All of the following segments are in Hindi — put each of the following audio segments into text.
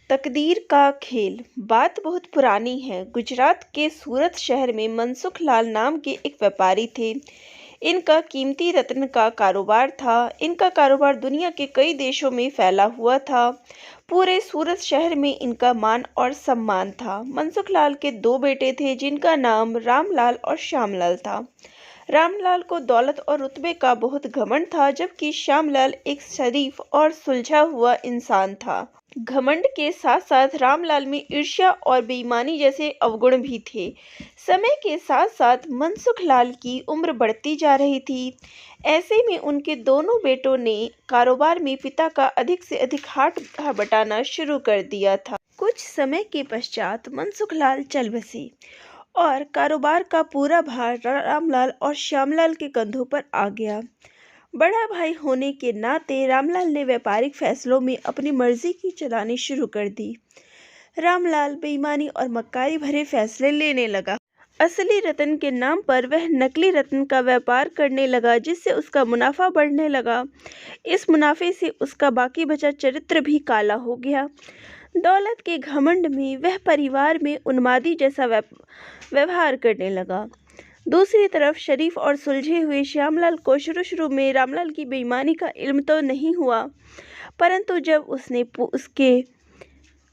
तकदीर का खेल। बात बहुत पुरानी है। गुजरात के सूरत शहर में मनसुख लाल नाम के एक व्यापारी थे। इनका कीमती रत्न का कारोबार था। इनका कारोबार दुनिया के कई देशों में फैला हुआ था। पूरे सूरत शहर में इनका मान और सम्मान था। मनसुख लाल के दो बेटे थे जिनका नाम रामलाल और श्यामलाल था। रामलाल को दौलत और रुतबे का बहुत घमंड था, जबकि श्यामलाल एक शरीफ और सुलझा हुआ इंसान था। घमंड के साथ साथ रामलाल में ईर्ष्या और बेईमानी जैसे अवगुण भी थे। समय के साथ साथ मनसुख लाल की उम्र बढ़ती जा रही थी। ऐसे में उनके दोनों बेटों ने कारोबार में पिता का अधिक से अधिक हाथ बटाना शुरू कर दिया था। कुछ समय के पश्चात मनसुख लाल चल बसे और कारोबार का पूरा भार रामलाल और श्यामलाल के कंधों पर आ गया। बड़ा भाई होने के नाते रामलाल ने व्यापारिक फैसलों में अपनी मर्जी की चलानी शुरू कर दी। रामलाल बेईमानी और मक्कारी भरे फैसले लेने लगा। असली रत्न के नाम पर वह नकली रत्न का व्यापार करने लगा, जिससे उसका मुनाफा बढ़ने लगा। इस मुनाफे से उसका बाकी बचा चरित्र भी काला हो गया। दौलत के घमंड में वह परिवार में उन्मादी जैसा व्यवहार करने लगा। दूसरी तरफ शरीफ और सुलझे हुए श्यामलाल को शुरू में रामलाल की बेईमानी का इल्म तो नहीं हुआ, परंतु जब उसने उसके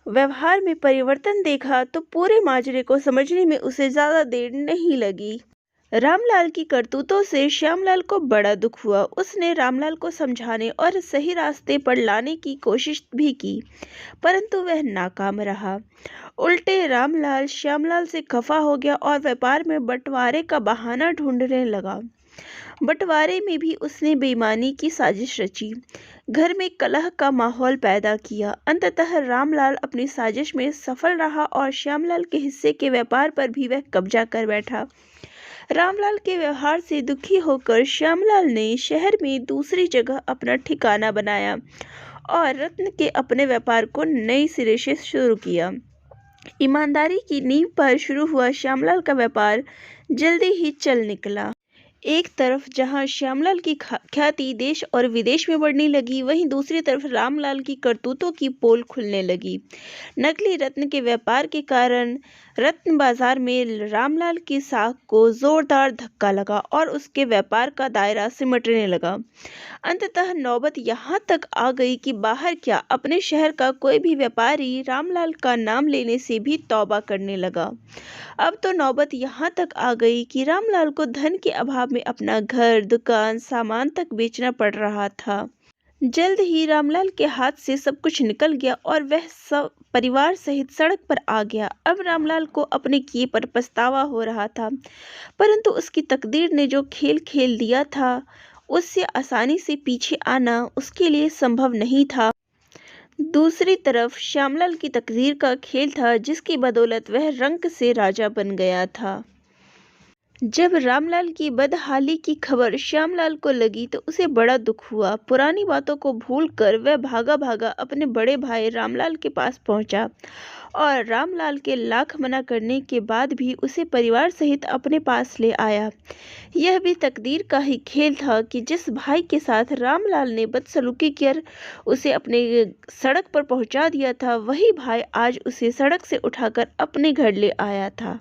व्यवहार में परिवर्तन देखा तो पूरे माजरे को समझने में उसे ज़्यादा देर नहीं लगी। रामलाल की करतूतों से श्यामलाल को बड़ा दुख हुआ। उसने रामलाल को समझाने और सही रास्ते पर लाने की कोशिश भी की, परंतु वह नाकाम रहा। उल्टे रामलाल श्यामलाल से खफा हो गया और व्यापार में बंटवारे का बहाना ढूंढने लगा। बंटवारे में भी उसने बेईमानी की साजिश रची, घर में कलह का माहौल पैदा किया। अंततः रामलाल अपनी साजिश में सफल रहा और श्यामलाल के हिस्से के व्यापार पर भी वह कब्जा कर बैठा। रामलाल के व्यवहार से दुखी होकर श्यामलाल ने शहर में दूसरी जगह अपना ठिकाना बनाया और रत्न के अपने व्यापार को नए सिरे से शुरू किया। ईमानदारी की नींव पर शुरू हुआ श्यामलाल का व्यापार जल्दी ही चल निकला। एक तरफ जहां श्यामलाल की ख्याति देश और विदेश में बढ़ने लगी, वहीं दूसरी तरफ रामलाल की करतूतों की पोल खुलने लगी। नकली रत्न के व्यापार के कारण रत्न बाजार में रामलाल की साख को जोरदार धक्का लगा और उसके व्यापार का दायरा सिमटने लगा। अंततः नौबत यहाँ तक आ गई कि बाहर क्या, अपने शहर का कोई भी व्यापारी रामलाल का नाम लेने से भी तौबा करने लगा। अब तो नौबत यहाँ तक आ गई कि रामलाल को धन के अभाव में अपना घर, दुकान, सामान तक बेचना पड़ रहा था। जल्द ही रामलाल के हाथ से सब कुछ निकल गया और वह सब परिवार सहित सड़क पर आ गया। अब रामलाल को अपने किए पर पछतावा हो रहा था, परंतु उसकी तकदीर ने जो खेल खेल दिया था, उससे आसानी से पीछे आना उसके लिए संभव नहीं था। दूसरी तरफ श्यामलाल की तकदीर का खेल था, जिसकी बदौलत वह रंक से राजा बन गया था। जब रामलाल की बदहाली की खबर श्यामलाल को लगी तो उसे बड़ा दुख हुआ। पुरानी बातों को भूलकर वह भागा भागा अपने बड़े भाई रामलाल के पास पहुंचा और रामलाल के लाख मना करने के बाद भी उसे परिवार सहित अपने पास ले आया। यह भी तकदीर का ही खेल था कि जिस भाई के साथ रामलाल ने बदसलूकी कर उसे अपने सड़क पर पहुंचा दिया था, वही भाई आज उसे सड़क से उठाकर अपने घर ले आया था।